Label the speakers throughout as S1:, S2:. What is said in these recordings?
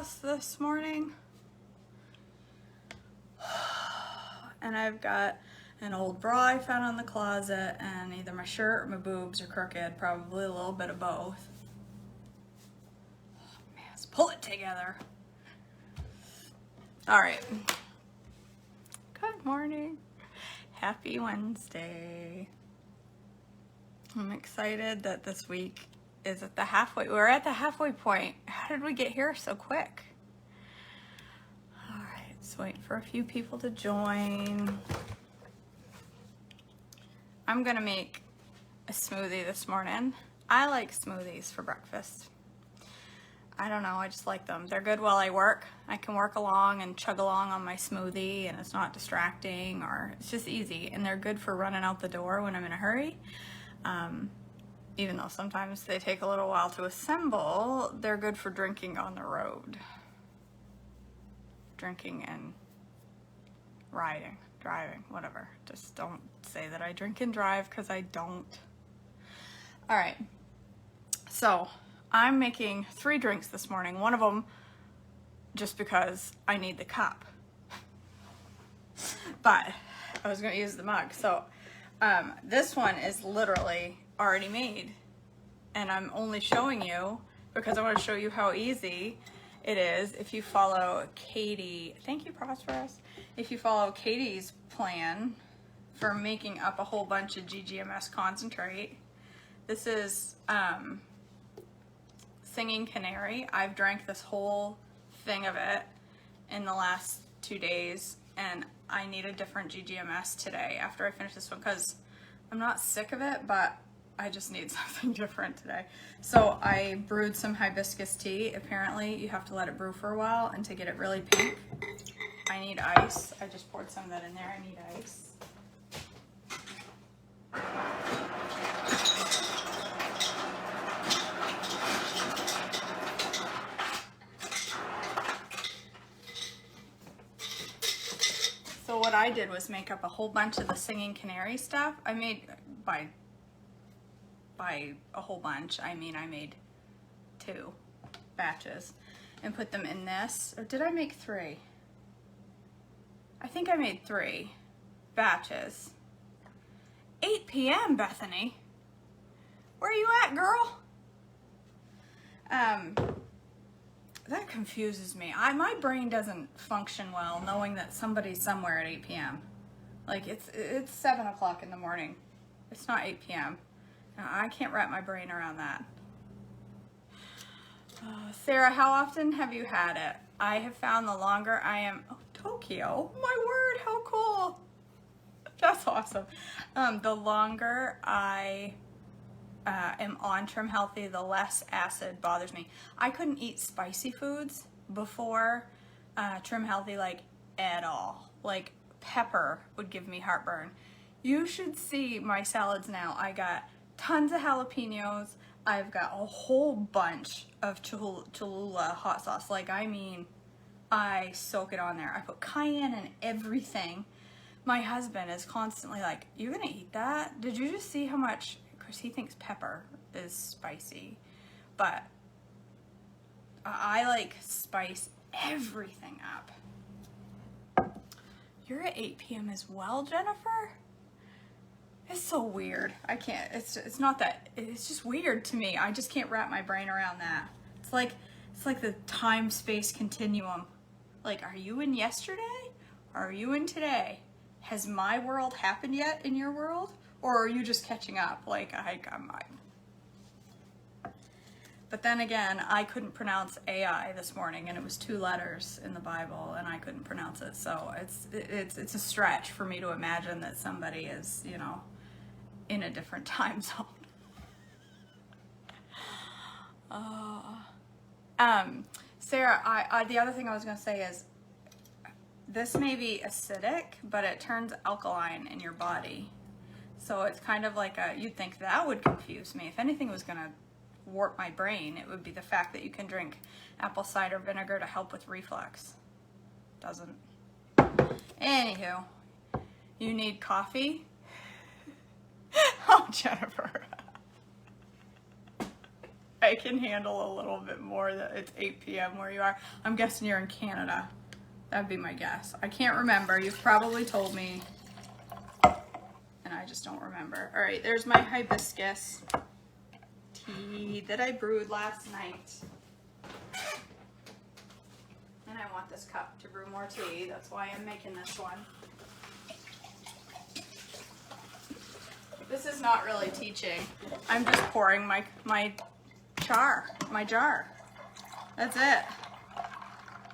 S1: class this morning. And I've got an old bra I found in the closet, and either my shirt or my boobs are crooked, probably a little bit of both. Oh, man, let's pull it together. All right. Good morning. Happy Wednesday. I'm excited that this week is at the halfway. We're at the halfway point. How did we get here so quick? All right, let's wait for a few people to join. I'm gonna make a smoothie this morning. I like smoothies for breakfast. I don't know, I just like them. They're good while I work. I can work along and chug along on my smoothie, and it's not distracting, or it's just easy. And they're good for running out the door when I'm in a hurry. Even though sometimes they take a little while to assemble, they're good for drinking on the road. Drinking and riding, driving, whatever. Just don't say that I drink and drive, because I don't. All right, so I'm making 3 drinks this morning. One of them just because I need the cup, but I was gonna use the mug. So this one is literally already made, and I'm only showing you because I want to show you how easy it is if you follow Katie. Thank you, Prosperous. If you follow Katie's plan for making up a whole bunch of GGMS concentrate. This is Singing Canary. I've drank this whole thing of it in the last 2 days, and I need a different GGMS today after I finish this one, because I'm not sick of it, but I just need something different today. So I brewed some hibiscus tea. Apparently you have to let it brew for a while, and to get it really pink, I need ice. I just poured some of that in there. I need ice. So what I did was make up a whole bunch of the Singing Canary stuff. I made, by a whole bunch, I mean I made 2 batches and put them in this. Or did I make 3? I think I made 3 batches. 8 p.m. Bethany. Where are you at, girl? That confuses me. My brain doesn't function well knowing that somebody's somewhere at 8 p.m. Like it's 7 o'clock in the morning. It's not 8 p.m. I can't wrap my brain around that. Sarah, how often have you had it? I have found the longer I am, oh, Tokyo, my word, how cool. That's awesome. The longer I am on Trim Healthy, the less acid bothers me. I couldn't eat spicy foods before Trim Healthy, like, at all. Like, pepper would give me heartburn. You should see my salads now. I got tons of jalapenos. I've got a whole bunch of Cholula hot sauce. Like, I mean, I soak it on there. I put cayenne in everything. My husband is constantly like, "You gonna eat that? Did you just see how much?" Because he thinks pepper is spicy, but I like spice everything up. You're at 8 p.m. as well, Jennifer? It's so weird. I can't, it's not that, it's just weird to me. I just can't wrap my brain around that. It's like the time-space continuum. Like, are you in yesterday? Or are you in today? Has my world happened yet in your world? Or are you just catching up? Like, I'm. But then again, I couldn't pronounce AI this morning, and it was 2 letters in the Bible, and I couldn't pronounce it. So it's a stretch for me to imagine that somebody is, you know, in a different time zone. Sarah, the other thing I was going to say is, this may be acidic, but it turns alkaline in your body. So it's kind of like you'd think that would confuse me. If anything was going to warp my brain, it would be the fact that you can drink apple cider vinegar to help with reflux. Doesn't. Anywho, you need coffee? Oh, Jennifer. I can handle a little bit more. That it's 8 p.m. where you are. I'm guessing you're in Canada. That'd be my guess. I can't remember. You've probably told me, and I just don't remember. All right, there's my hibiscus tea that I brewed last night. And I want this cup to brew more tea. That's why I'm making this one. This is not really teaching. I'm just pouring my jar. That's it.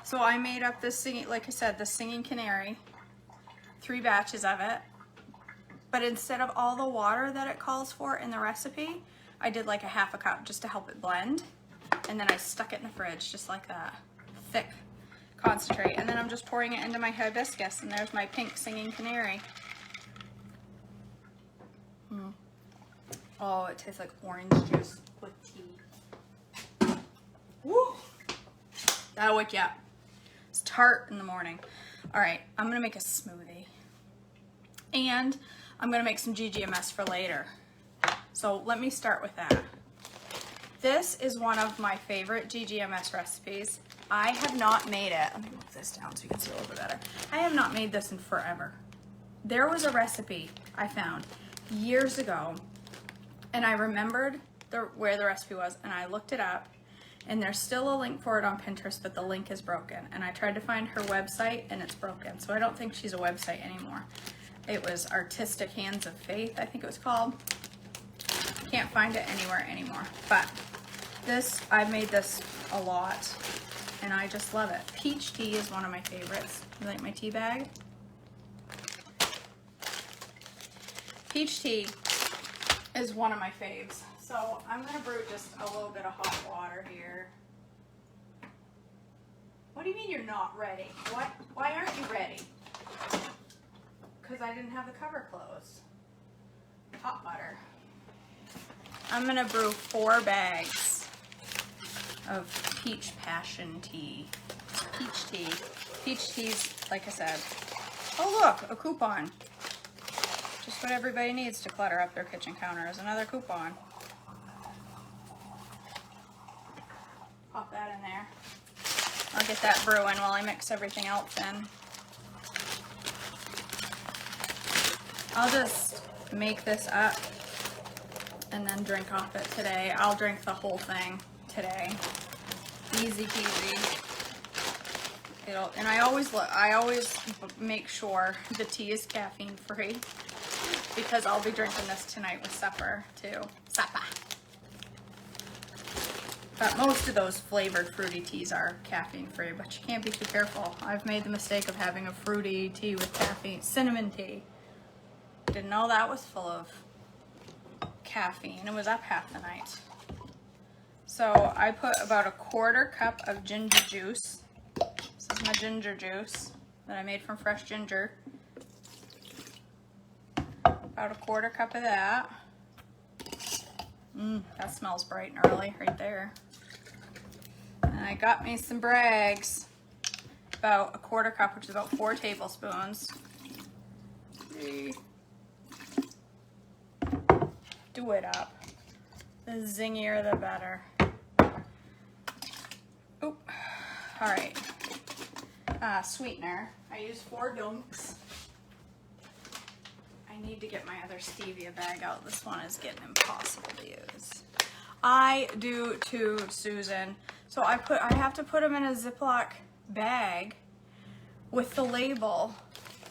S1: So I made up this singing, like I said, the singing canary, 3 batches of it. But instead of all the water that it calls for in the recipe, I did like a half a cup just to help it blend. And then I stuck it in the fridge just like that, thick concentrate. And then I'm just pouring it into my hibiscus, and there's my pink singing canary. Oh, it tastes like orange juice with tea. Woo! That'll wake you up. It's tart in the morning. All right, I'm gonna make a smoothie. And I'm gonna make some GGMS for later. So let me start with that. This is one of my favorite GGMS recipes. I have not made it. Let me move this down so you can see a little bit better. I have not made this in forever. There was a recipe I found years ago, and I remembered where the recipe was, and I looked it up, and there's still a link for it on Pinterest, but the link is broken. And I tried to find her website, and it's broken. So I don't think she's a website anymore. It was Artistic Hands of Faith, I think it was called. Can't find it anywhere anymore. But this, I've made this a lot, and I just love it. Peach tea is one of my favorites. You like my tea bag? Peach tea is one of my faves. So I'm gonna brew just a little bit of hot water here. What do you mean you're not ready? What? Why aren't you ready? Because I didn't have the cover closed. Hot butter. I'm gonna brew 4 bags of peach passion tea. Peach tea. Peach tea's, like I said. Oh look, a coupon. Just what everybody needs to clutter up their kitchen counter is another coupon. Pop that in there. I'll get that brewing while I mix everything else in. I'll just make this up and then drink off it today. I'll drink the whole thing today. Easy peasy. And I always make sure the tea is caffeine free, because I'll be drinking this tonight with supper too. Supper. But most of those flavored fruity teas are caffeine free, but you can't be too careful. I've made the mistake of having a fruity tea with caffeine, cinnamon tea. Didn't know that was full of caffeine. It was up half the night. So I put about a 1/4 cup of ginger juice. This is my ginger juice that I made from fresh ginger. About a 1/4 cup of that. That smells bright and early right there. And I got me some Bragg's. About a 1/4 cup, which is about 4 tablespoons. Do it up. The zingier the better. Oop. All right. Sweetener. I use 4 doonks. I need to get my other stevia bag out. This one is getting impossible to use. I do too, Susan. So I have to put them in a Ziploc bag with the label,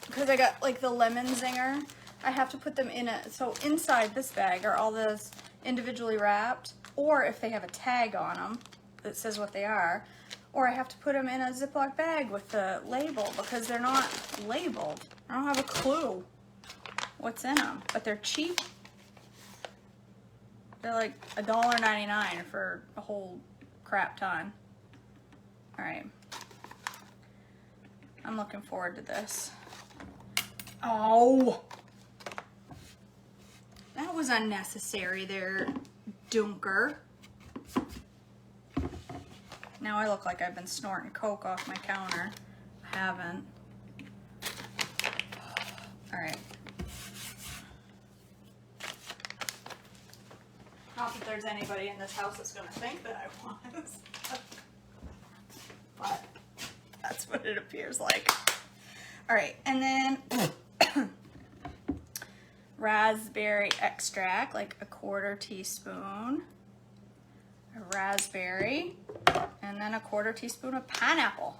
S1: because I got like the lemon zinger. I have to put them in so inside this bag are all those individually wrapped, or if they have a tag on them that says what they are, or I have to put them in a Ziploc bag with the label, because they're not labeled. I don't have a clue what's in them, but they're cheap. They're like $1.99 for a whole crap ton. All right, I'm looking forward to this. Oh, that was unnecessary there, Dunker. Now I look like I've been snorting Coke off my counter. I haven't. All right. Not that there's anybody in this house that's gonna think that I was. But that's what it appears like. All right, and then raspberry extract, like a 1/4 teaspoon. A raspberry, and then a 1/4 teaspoon of pineapple.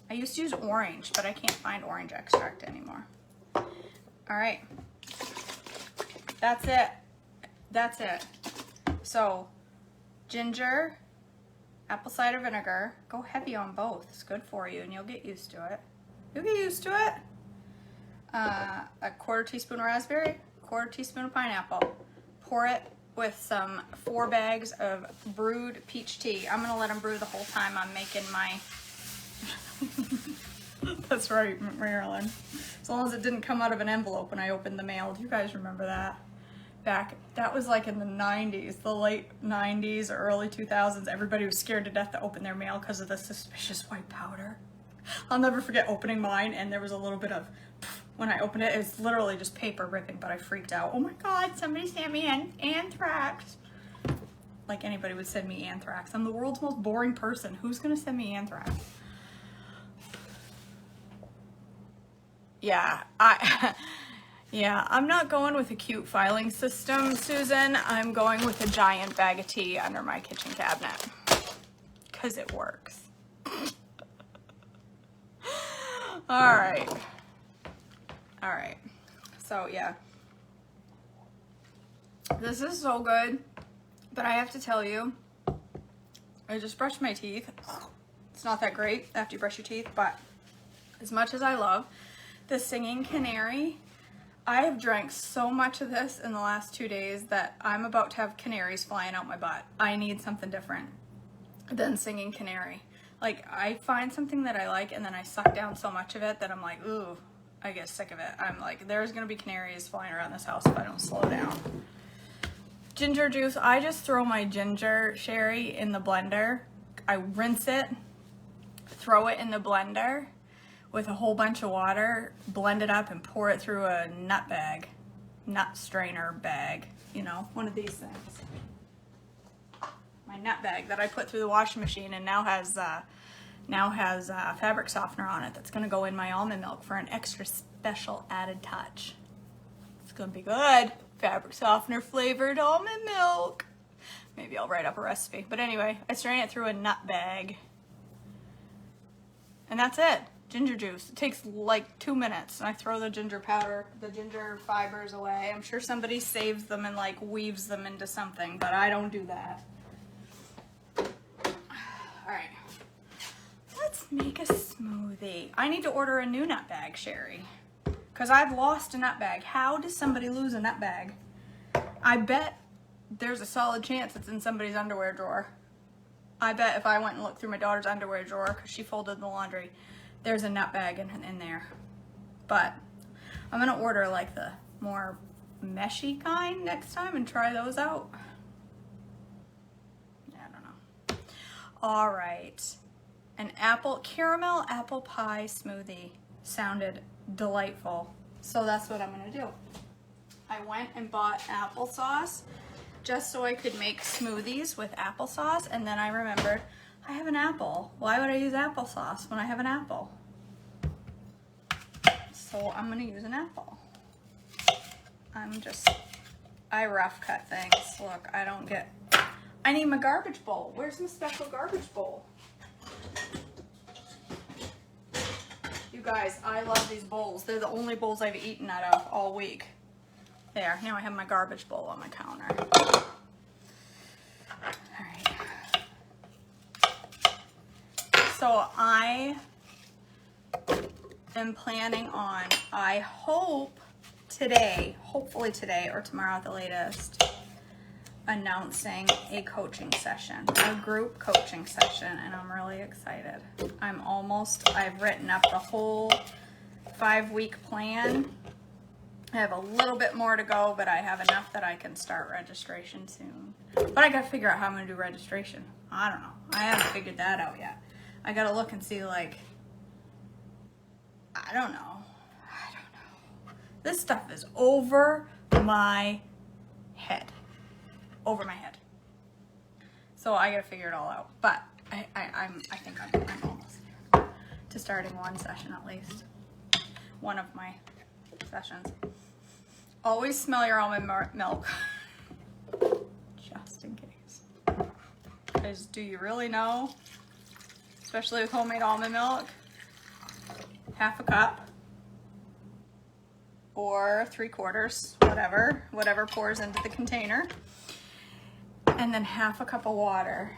S1: I used to use orange, but I can't find orange extract anymore. All right, that's it. That's it. So, ginger, apple cider vinegar. Go heavy on both. It's good for you, and you'll get used to it. You'll get used to it. A 1/4 teaspoon of raspberry, 1/4 teaspoon of pineapple. Pour it with some 4 bags of brewed peach tea. I'm gonna let them brew the whole time I'm making my. That's right, Marilyn. As long as it didn't come out of an envelope when I opened the mail. Do you guys remember that? That was like in the 90s, the late 90s or early 2000s. Everybody was scared to death to open their mail because of the suspicious white powder. I'll never forget opening mine, and there was a little bit of, when I opened it, it was literally just paper ripping, but I freaked out. Oh my God, somebody sent me anthrax. Like anybody would send me anthrax. I'm the world's most boring person. Who's gonna send me anthrax? Yeah, I'm not going with a cute filing system, Susan. I'm going with a giant bag of tea under my kitchen cabinet, because it works. All right. So yeah, this is so good, but I have to tell you, I just brushed my teeth. It's not that great after you brush your teeth, but as much as I love the singing canary, I have drank so much of this in the last 2 days that I'm about to have canaries flying out my butt. I need something different than singing canary. Like, I find something that I like and then I suck down so much of it that I'm like, ooh, I get sick of it. I'm like, there's gonna be canaries flying around this house if I don't slow down. Ginger juice, I just throw my ginger sherry in the blender. I rinse it, throw it in the blender with a whole bunch of water, blend it up and pour it through a nut strainer bag, you know, one of these things. My nut bag that I put through the washing machine and now has fabric softener on it that's gonna go in my almond milk for an extra special added touch. It's gonna be good. Fabric softener flavored almond milk. Maybe I'll write up a recipe. But anyway, I strain it through a nut bag. And that's it. Ginger juice. It takes like 2 minutes. And I throw the ginger powder, the ginger fibers away. I'm sure somebody saves them and like weaves them into something, but I don't do that. All right. Let's make a smoothie. I need to order a new nut bag, Sherry, because I've lost a nut bag. How does somebody lose a nut bag? I bet there's a solid chance it's in somebody's underwear drawer. I bet if I went and looked through my daughter's underwear drawer, because she folded the laundry, there's a nut bag in there. But I'm gonna order like the more meshy kind next time and try those out. Yeah, I don't know. All right. An caramel apple pie smoothie sounded delightful. So that's what I'm gonna do. I went and bought applesauce just so I could make smoothies with applesauce, and then I remembered I have an apple. Why would I use applesauce when I have an apple? So I'm gonna use an apple. I rough cut things. Look, I need my garbage bowl. Where's my special garbage bowl? You guys, I love these bowls. They're the only bowls I've eaten out of all week. There, now I have my garbage bowl on my counter. All right. So I am planning on, I hope today, hopefully today or tomorrow at the latest, announcing a coaching session, a group coaching session, and I'm really excited. I've written up the whole 5-week plan. I have a little bit more to go, but I have enough that I can start registration soon. But I gotta figure out how I'm gonna do registration. I don't know. I haven't figured that out yet. I gotta look and see, like, I don't know. This stuff is over my head. over my head. So I gotta figure it all out. But I think I'm almost there to starting one session at least. One of my sessions. Always smell your almond milk. Just in case. Because do you really know? Especially with homemade almond milk. Half a cup. Or 3/4, whatever pours into the container. And then half a cup of water.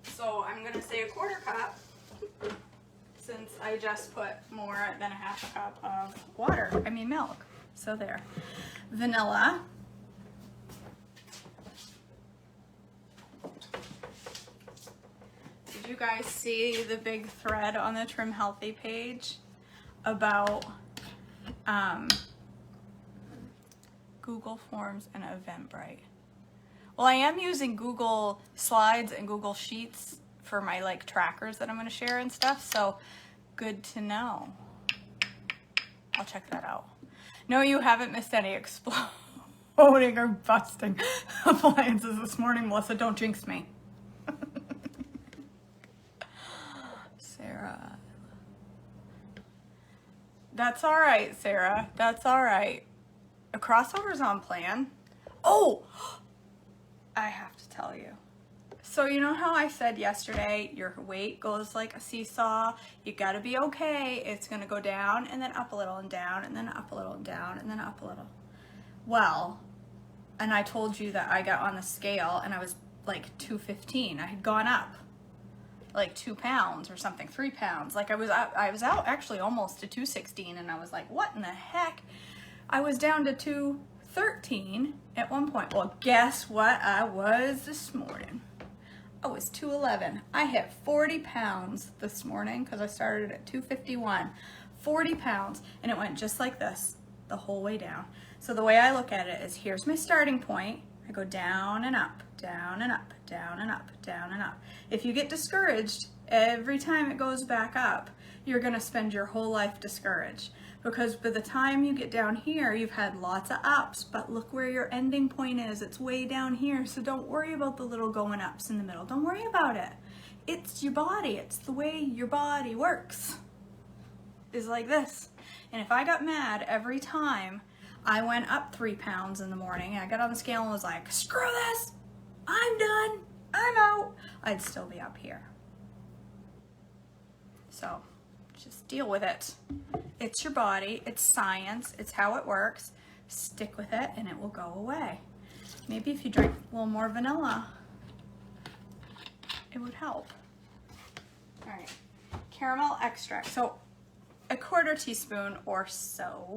S1: So I'm gonna say 1/4 cup since I just put more than a half a cup of milk. So there. Vanilla. Did you guys see the big thread on the Trim Healthy page about Google Forms and Eventbrite? Well, I am using Google Slides and Google Sheets for my like trackers that I'm going to share and stuff, so good to know. I'll check that out. No, you haven't missed any exploding or busting appliances this morning, Melissa. Don't jinx me. Sarah. That's all right, Sarah. That's all right. A crossover's on plan. Oh! I have to tell you. So you know how I said yesterday, your weight goes like a seesaw. You gotta be okay. It's gonna go down and then up a little and down and then up a little and down and then up a little. Well, and I told you that I got on the scale and I was like 215. I had gone up like 2 pounds or something, 3 pounds. Like I was out actually almost to 216 and I was like, what in the heck? I was down to 213 at one point. Well, guess what I was this morning? I was 211. I hit 40 pounds this morning because I started at 251. 40 pounds, and it went just like this the whole way down. So the way I look at it is, here's my starting point. I go down and up, down and up, down and up, down and up. If you get discouraged every time it goes back up, you're gonna spend your whole life discouraged. Because by the time you get down here, you've had lots of ups, but look where your ending point is. It's way down here, so don't worry about the little going ups in the middle. Don't worry about it. It's your body. It's the way your body works. Is like this. And if I got mad every time I went up 3 pounds in the morning, I got on the scale and was like, screw this, I'm done, I'm out, I'd still be up here. So just deal with it. It's your body, it's science, it's how it works. Stick with it and it will go away. Maybe if you drink a little more vanilla, it would help. All right, caramel extract. So a 1/4 teaspoon or so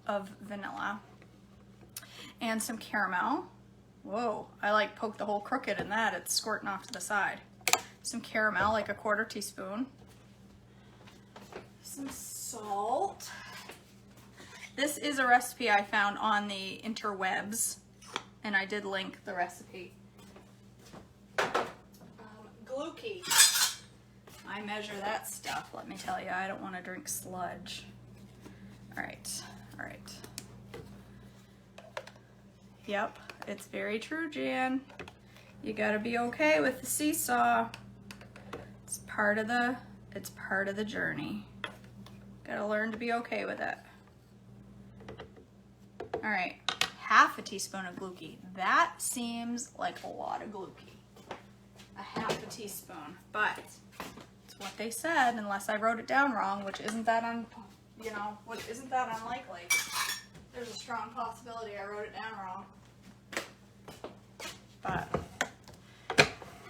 S1: of vanilla and some caramel. Whoa, I like poked the whole crooked in that. It's squirting off to the side. Some caramel, like a 1/4 teaspoon. Some salt. This is a recipe I found on the interwebs, and I did link the recipe. Glucose. I measure that stuff, let me tell you. I don't want to drink sludge. All right, all right. Yep, it's very true, Jan. You gotta be okay with the seesaw. It's part of the journey. Gotta learn to be okay with it. All right, 1/2 teaspoon of glucose. That seems like a lot of glucose. A 1/2 teaspoon, but it's what they said, unless I wrote it down wrong, which isn't that isn't that unlikely. There's a strong possibility I wrote it down wrong. But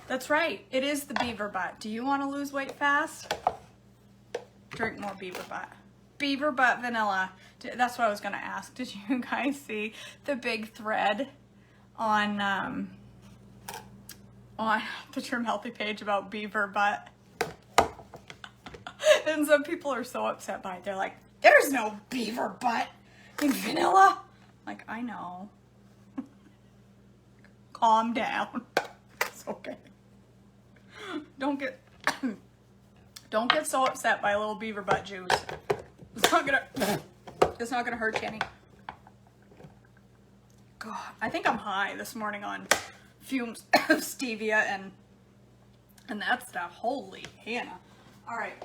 S1: that's right, it is the beaver butt. Do you want to lose weight fast? Drink more beaver butt. Beaver butt vanilla. That's what I was going to ask. Did you guys see the big thread on the Trim Healthy page about beaver butt? And some people are so upset by it. They're like, there's no beaver butt in vanilla. Like, I know. Calm down. It's okay. Don't get so upset by a little beaver butt juice. It's not gonna hurt you any. God, I think I'm high this morning on fumes of stevia and that stuff. Holy Hannah. All right,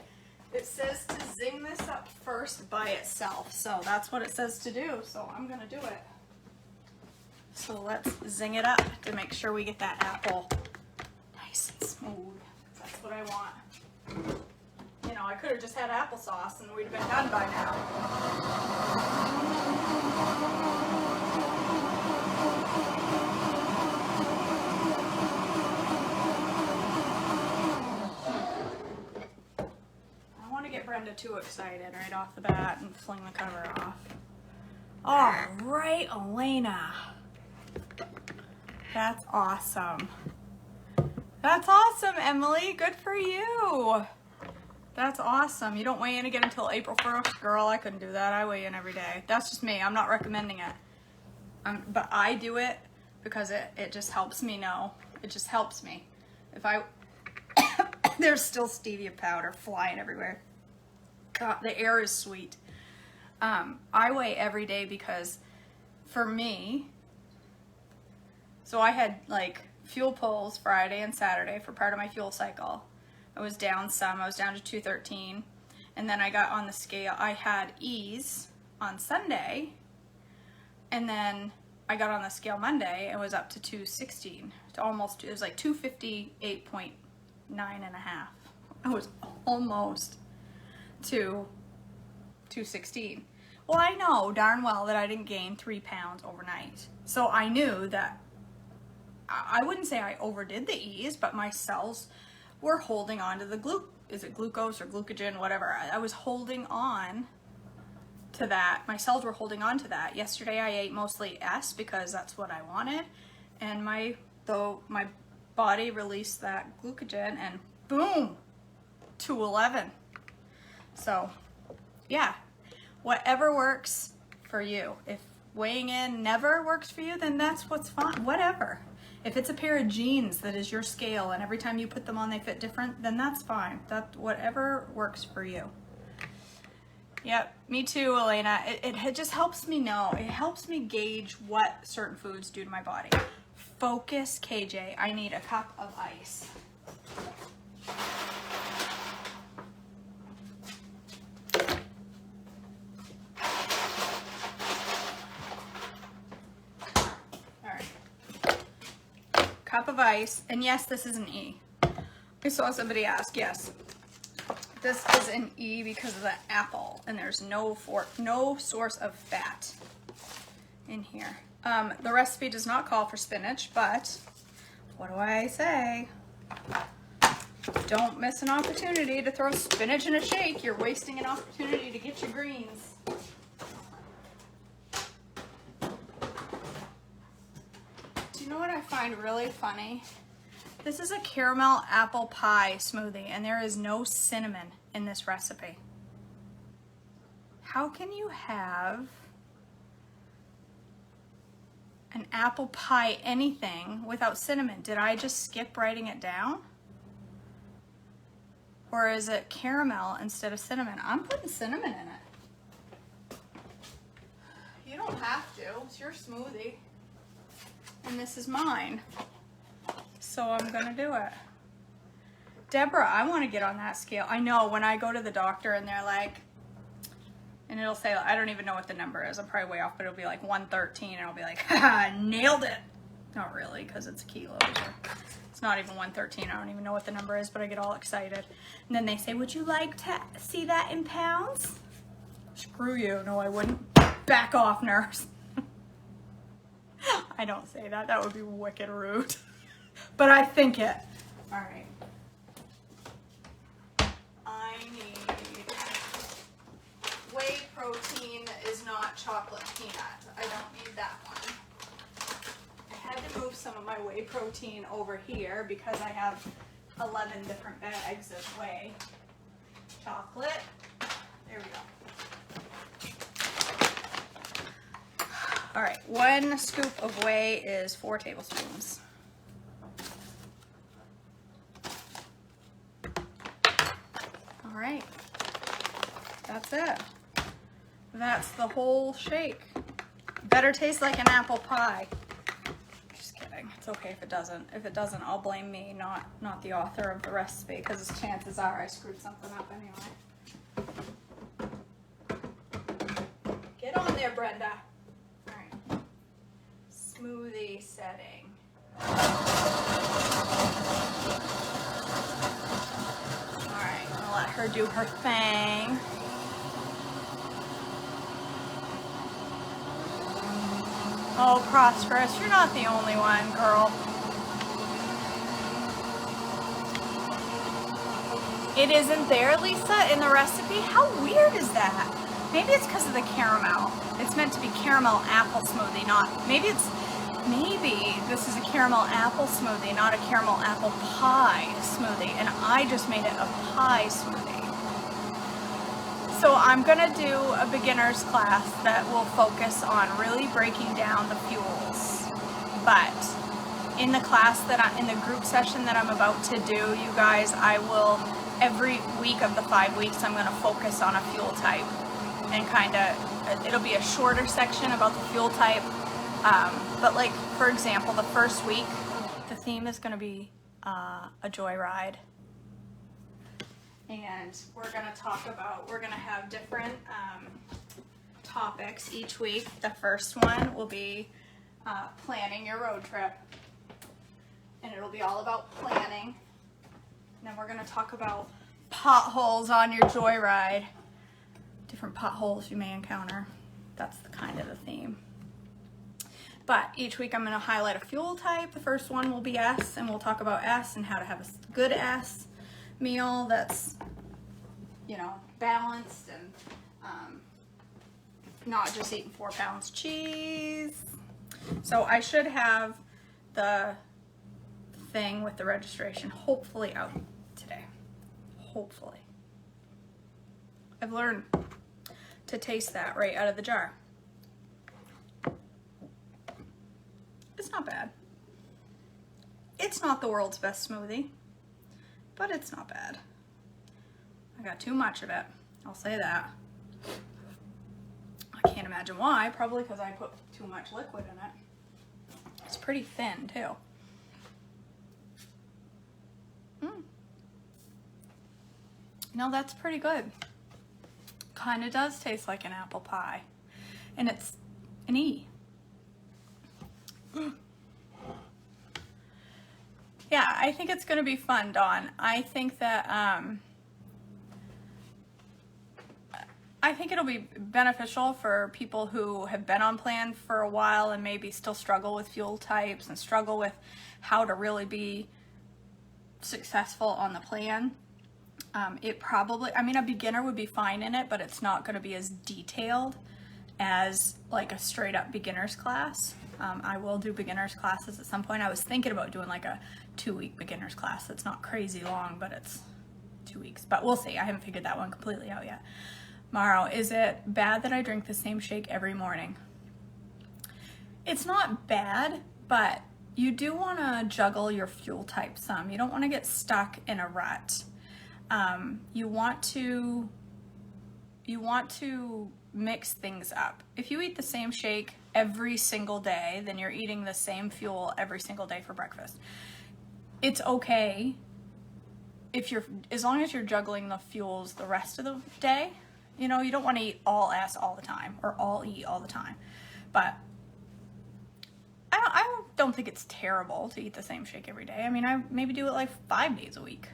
S1: it says to zing this up first by itself. So that's what it says to do. So I'm gonna do it. So let's zing it up to make sure we get that apple nice and smooth. That's what I want. You know, I could have just had applesauce and we'd have been done by now. I want to get Brenda too excited right off the bat and fling the cover off. All right, Elena. That's awesome. That's awesome, Emily. Good for you. That's awesome. You don't weigh in again until April 1st. Girl, I couldn't do that. I weigh in every day. That's just me. I'm not recommending it. But I do it because it just helps me know. It just helps me. If I... There's still stevia powder flying everywhere. God, the air is sweet. I weigh every day because for me... So I had like fuel pulls Friday and Saturday for part of my fuel cycle. I was down some. I was down to 213. And then I got on the scale. I had E's on Sunday. And then I got on the scale Monday and was up to 216. To almost, it was like 258.9 and a half. I was almost to 216. Well, I know darn well that I didn't gain 3 pounds overnight. So I knew that I wouldn't say I overdid the E's, but my cells were holding on to the is it glucose or glucogen, whatever. I was holding on to that. My cells were holding on to that. Yesterday I ate mostly S because that's what I wanted. And my body released that glucogen and boom, 211. So yeah, whatever works for you. If weighing in never works for you, then that's what's fine, whatever. If it's a pair of jeans that is your scale and every time you put them on they fit different, then that's fine. That whatever works for you. Yep, me too, Elena. It just helps me know. It helps me gauge what certain foods do to my body. Focus, KJ. I need a cup of ice. Cup of ice, and yes, this is an E. I saw somebody ask, yes, this is an E because of the apple, and there's no source of fat in here. The recipe does not call for spinach, but what do I say? Don't miss an opportunity to throw spinach in a shake. You're wasting an opportunity to get your greens. You know what I find really funny? This is a caramel apple pie smoothie and there is no cinnamon in this recipe. How can you have an apple pie anything without cinnamon? Did I just skip writing it down? Or is it caramel instead of cinnamon? I'm putting cinnamon in it. You don't have to, it's your smoothie. And this is mine. So I'm gonna do it. Deborah, I wanna get on that scale. I know when I go to the doctor and they're like, and it'll say, I don't even know what the number is. I'm probably way off, but it'll be like 113 and I'll be like, haha, nailed it. Not really, because it's kilos. It's not even 113. I don't even know what the number is, but I get all excited. And then they say, would you like to see that in pounds? Screw you. No, I wouldn't. Back off, nurse. I don't say that. That would be wicked rude. But I think it. All right. I need whey protein that is not chocolate peanut. I don't need that one. I had to move some of my whey protein over here because I have 11 different bags of whey chocolate. There we go. All right, 1 scoop of whey is 4 tablespoons. All right, that's it. That's the whole shake. Better taste like an apple pie. Just kidding. It's okay if it doesn't. If it doesn't, I'll blame me, not the author of the recipe, because chances are I screwed something up anyway. Get on there, Brenda. All right. Smoothie setting. All right, I'm gonna let her do her thing. Oh, Prosperous, you're not the only one, girl. It isn't there, Lisa, in the recipe? How weird is that? Maybe it's because of the caramel. It's meant to be caramel apple smoothie, maybe this is a caramel apple smoothie, not a caramel apple pie smoothie, and I just made it a pie smoothie. So I'm gonna do a beginner's class that will focus on really breaking down the fuels. But in the class in the group session that I'm about to do, you guys, I will, every week of the 5 weeks, I'm gonna focus on a fuel type. And it'll be a shorter section about the fuel type. But like, for example, the first week, the theme is gonna be a joyride. And we're gonna have different topics each week. The first one will be planning your road trip. And it'll be all about planning. And then we're gonna talk about potholes on your joyride. Different potholes you may encounter. That's the kind of the theme. But each week I'm going to highlight a fuel type. The first one will be S, and we'll talk about S and how to have a good S meal that's, balanced and not just eating 4 pounds cheese. So I should have the thing with the registration hopefully out today. Hopefully. I've learned to taste that right out of the jar. It's not bad. It's not the world's best smoothie, but it's not bad. I got too much of it, I'll say that. I can't imagine why, probably because I put too much liquid in it. It's pretty thin too. No, that's pretty good. Kind of does taste like an apple pie, and it's an E. Yeah, I think it's going to be fun, Dawn. I think that I think it'll be beneficial for people who have been on plan for a while and maybe still struggle with fuel types and struggle with how to really be successful on the plan. A beginner would be fine in it, but it's not going to be as detailed as like a straight up beginner's class. I will do beginner's classes at some point. I was thinking about doing like a 2-week beginner's class. That's not crazy long, but it's 2 weeks. But we'll see. I haven't figured that one completely out yet. Morrow, is it bad that I drink the same shake every morning? It's not bad, but you do want to juggle your fuel type some. You don't want to get stuck in a rut. You want to mix things up. If you eat the same shake every single day, then you're eating the same fuel every single day for breakfast. It's okay as long as you're juggling the fuels the rest of the day. You don't want to eat all S all the time or all E all the time. But I don't think it's terrible to eat the same shake every day. I maybe do it like 5 days a week.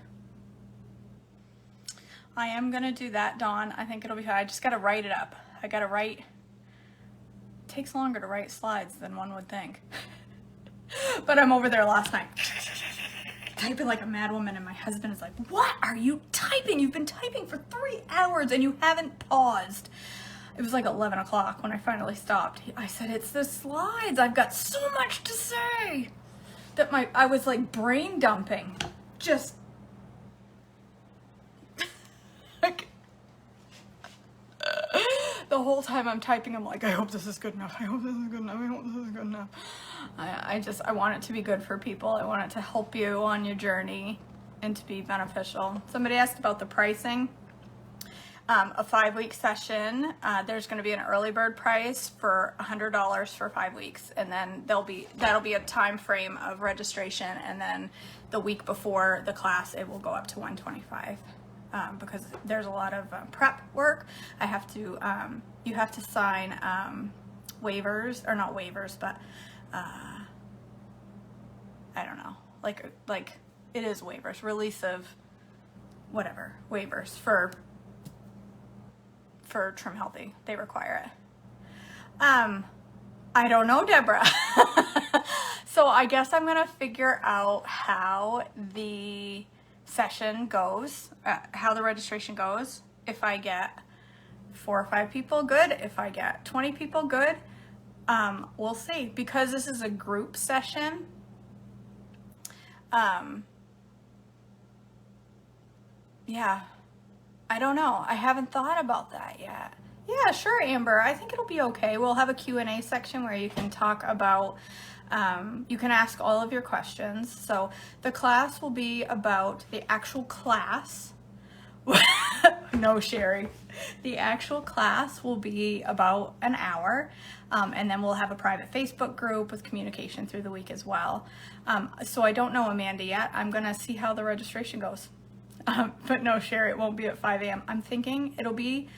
S1: I am going to do that, Dawn. I think it'll be fine. I just got to write it up. It takes longer to write slides than one would think. But I'm over there last night, typing like a mad woman, and my husband is like, "What are you typing? You've been typing for 3 hours and you haven't paused." It was like 11 o'clock when I finally stopped. I said, "It's the slides. I've got so much to say." I was like brain dumping. Just the whole time I'm typing, I'm like, I hope this is good enough. I hope this is good enough. I hope this is good enough. I want it to be good for people. I want it to help you on your journey and to be beneficial. Somebody asked about the pricing. A 5-week session, there's going to be an early bird price for $100 for 5 weeks, and then that'll be a time frame of registration, and then the week before the class it will go up to $125 because there's a lot of prep work. I have to you have to sign waivers, or not waivers, but I don't know, like it is waivers, release of whatever, waivers for Trim Healthy. They require it. I don't know, Deborah. So I guess I'm gonna figure out how the session goes, how the registration goes. If I get 4 or 5 people, good. If I get 20 people, good. We'll see. Because this is a group session, yeah, I don't know. I haven't thought about that yet. Yeah, sure, Amber. I think it'll be okay. We'll have a Q&A section where you can talk about, you can ask all of your questions. So the class will be about the actual class. No, Sherry. The actual class will be about an hour, and then we'll have a private Facebook group with communication through the week as well. So I don't know Amanda yet. I'm going to see how the registration goes. But no, Sherry, it won't be at 5 a.m. I'm thinking it'll be,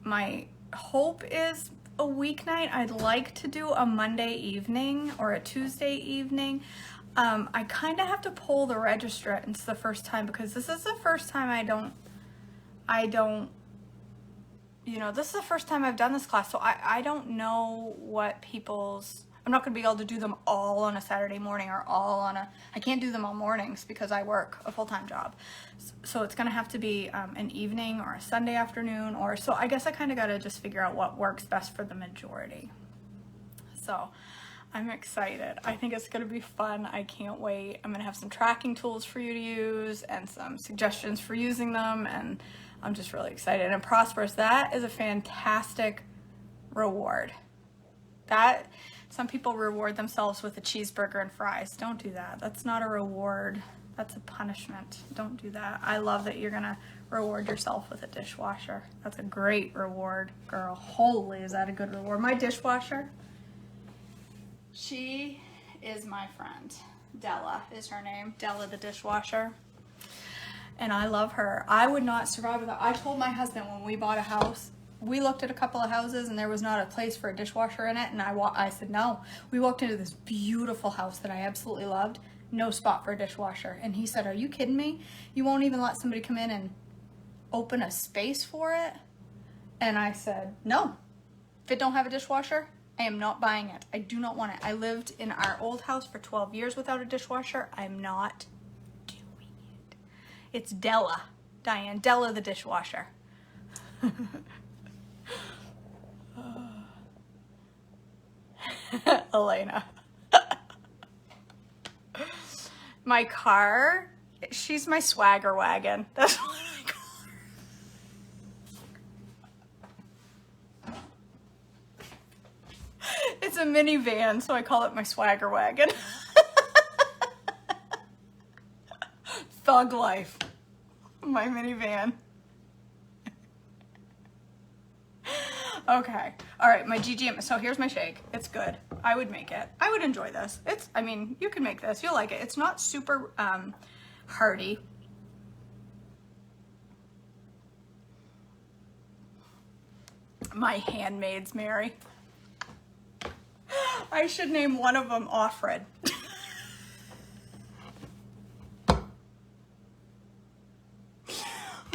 S1: my hope is a weeknight. I'd like to do a Monday evening or a Tuesday evening. I kind of have to pull the registrants the first time because this is the first time this is the first time I've done this class. So I don't know what I'm not going to be able to do them all on a Saturday morning or I can't do them all mornings because I work a full-time job. So it's going to have to be an evening or a Sunday afternoon, so I guess I kind of got to just figure out what works best for the majority. So I'm excited. I think it's going to be fun. I can't wait. I'm going to have some tracking tools for you to use and some suggestions for using them, and I'm just really excited. And Prosperous, that is a fantastic reward. Some people reward themselves with a cheeseburger and fries. Don't do that. That's not a reward. That's a punishment. Don't do that. I love that you're gonna reward yourself with a dishwasher. That's a great reward, girl. Holy, is that a good reward? My dishwasher, she is my friend. Della is her name. Della the dishwasher. And I love her. I would not survive without. I told my husband when we bought a house, we looked at a couple of houses and there was not a place for a dishwasher in it, and I said no. We walked into this beautiful house that I absolutely loved, no spot for a dishwasher, and he said, are you kidding me? You won't even let somebody come in and open a space for it? And I said, no, if it don't have a dishwasher, I am not buying it. I do not want it. I lived in our old house for 12 years without a dishwasher. I'm not doing it. It's Della, Diane, Della the dishwasher. Elena. My car, she's my swagger wagon. That's what I call her. It's a minivan, so I call it my swagger wagon. Thug life. My minivan. Okay. All right, my GGMS. So here's my shake. It's good. I would make it. I would enjoy this. You can make this. You'll like it. It's not super hearty. My handmaids, Mary. I should name one of them Offred.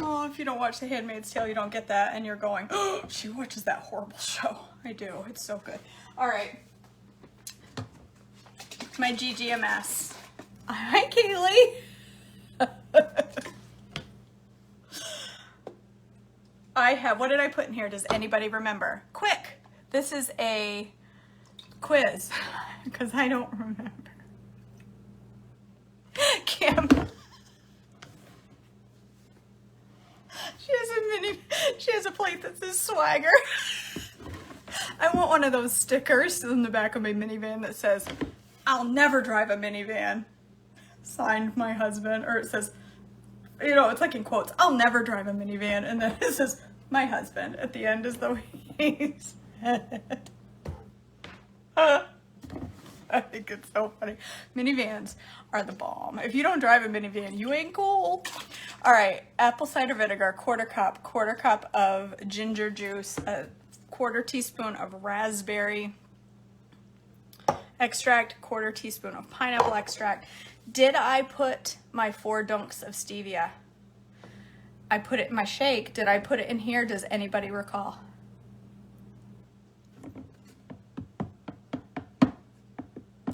S1: Oh, if you don't watch The Handmaid's Tale, you don't get that, and you're going, oh, she watches that horrible show. I do. It's so good. All right. My GGMS. Hi, Kaylee. I have, what did I put in here? Does anybody remember? Quick. This is a quiz, because I don't remember. Kim. She has a plate that says swagger. I want one of those stickers in the back of my minivan that says, I'll never drive a minivan. Signed my husband, or it says, you know, it's like in quotes, I'll never drive a minivan. And then it says, my husband at the end is the way he said it. I think it's so funny. Minivans are the bomb. If you don't drive a minivan, you ain't cool. All right, apple cider vinegar, quarter cup of ginger juice, a quarter teaspoon of raspberry extract, quarter teaspoon of pineapple extract. Did I put my 4 doonks of stevia? I put it in my shake. Did I put it in here? Does anybody recall?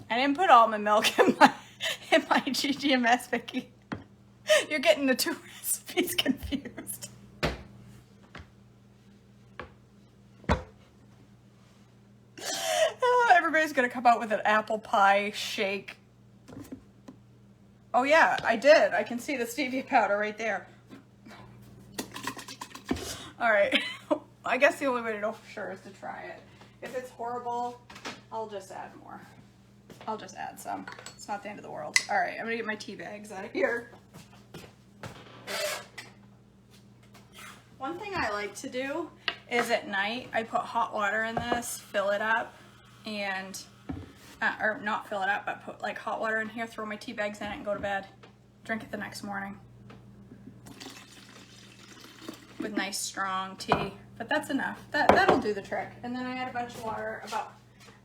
S1: I didn't put almond milk in my GGMS, Vicky. You're getting the 2 recipes confused. Oh, everybody's gonna come out with an apple pie shake. Oh yeah, I did. I can see the stevia powder right there. All right, I guess the only way to know for sure is to try it. If it's horrible, I'll just add more. I'll just add some. It's not the end of the world. All right, I'm gonna get my tea bags out of here. One thing I like to do is at night, I put hot water in this, fill it up, and, or not fill it up, but put like hot water in here, throw my tea bags in it and go to bed. Drink it the next morning. With nice strong tea. But that's enough. That'll do the trick. And then I add a bunch of water,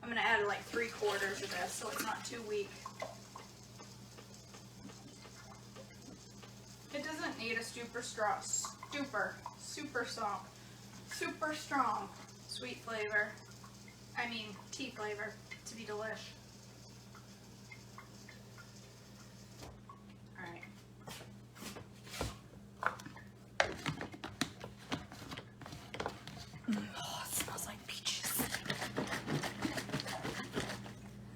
S1: I'm gonna add like 3/4 of this so it's not too weak. It doesn't need a super strong sweet flavor. I mean tea flavor to be delish. Alright. Oh, it smells like peaches.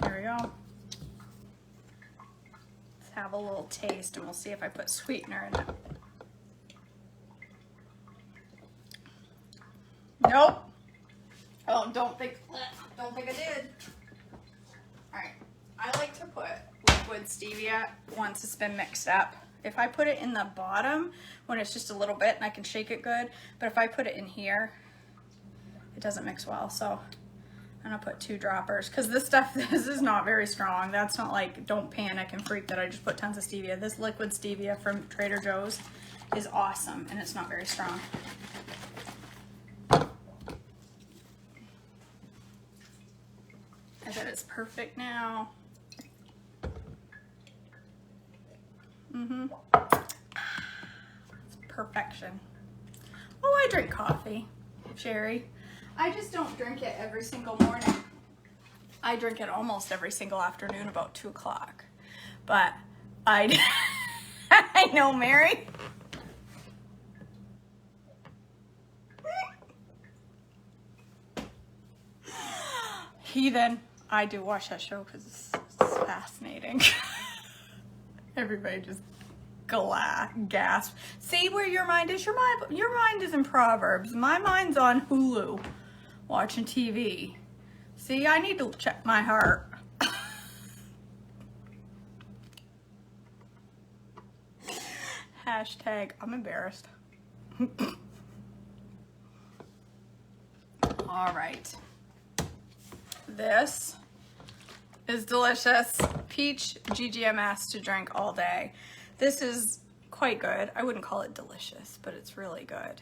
S1: There we go. Let's have a little taste and we'll see if I put sweetener in it. Nope. Oh, don't think I did. Alright. I like to put liquid stevia once it's been mixed up. If I put it in the bottom when it's just a little bit and I can shake it good, but if I put it in here, it doesn't mix well. So I'm gonna put 2 droppers because this is not very strong. That's not like, don't panic and freak that I just put tons of stevia. This liquid stevia from Trader Joe's is awesome and it's not very strong. I bet it's perfect now. It's perfection. Oh, I drink coffee, Sherry. I just don't drink it every single morning. I drink it almost every single afternoon about 2 o'clock. But I know, Mary. Heathen. I do watch that show because it's fascinating. Everybody just gasp. See where your mind is? Your mind is in Proverbs. My mind's on Hulu, watching TV. See, I need to check my heart. Hashtag, I'm embarrassed. All right. This is delicious. Peach GGMS to drink all day. This is quite good. I wouldn't call it delicious, but it's really good.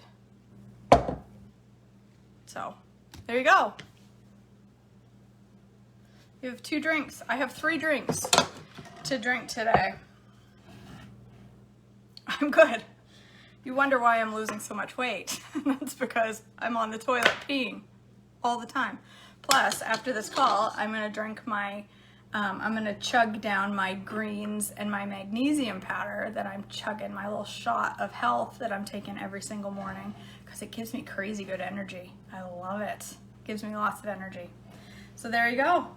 S1: So, there you go. You have 2 drinks. I have 3 drinks to drink today. I'm good. You wonder why I'm losing so much weight. That's because I'm on the toilet peeing all the time. Plus, after this call, I'm gonna drink my, I'm gonna chug down my greens and my magnesium powder that I'm chugging, my little shot of health that I'm taking every single morning because it gives me crazy good energy. I love it. Gives me lots of energy. So there you go.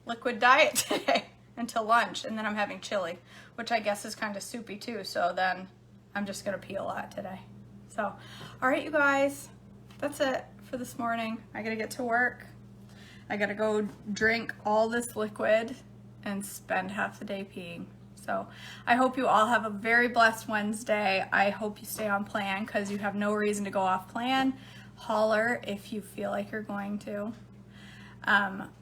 S1: Liquid diet today until lunch, and then I'm having chili, which I guess is kind of soupy too, so then I'm just gonna pee a lot today. So, all right, you guys, that's it for this morning. I gotta get to work. I gotta go drink all this liquid and spend half the day peeing. So I hope you all have a very blessed Wednesday. I hope you stay on plan because you have no reason to go off plan. Holler if you feel like you're going to.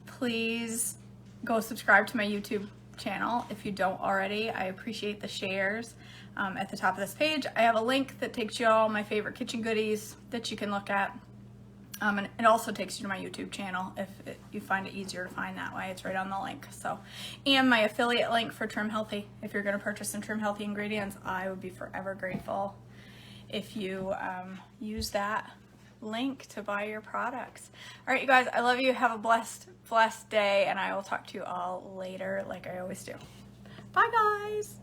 S1: Please go subscribe to my YouTube channel if you don't already. I appreciate the shares. At the top of this page, I have a link that takes you all my favorite kitchen goodies that you can look at. And it also takes you to my YouTube channel if you find it easier to find that way. It's right on the link. So, and my affiliate link for Trim Healthy. If you're going to purchase some Trim Healthy ingredients, I would be forever grateful if you use that link to buy your products. All right, you guys, I love you. Have a blessed day, and I will talk to you all later like I always do. Bye, guys.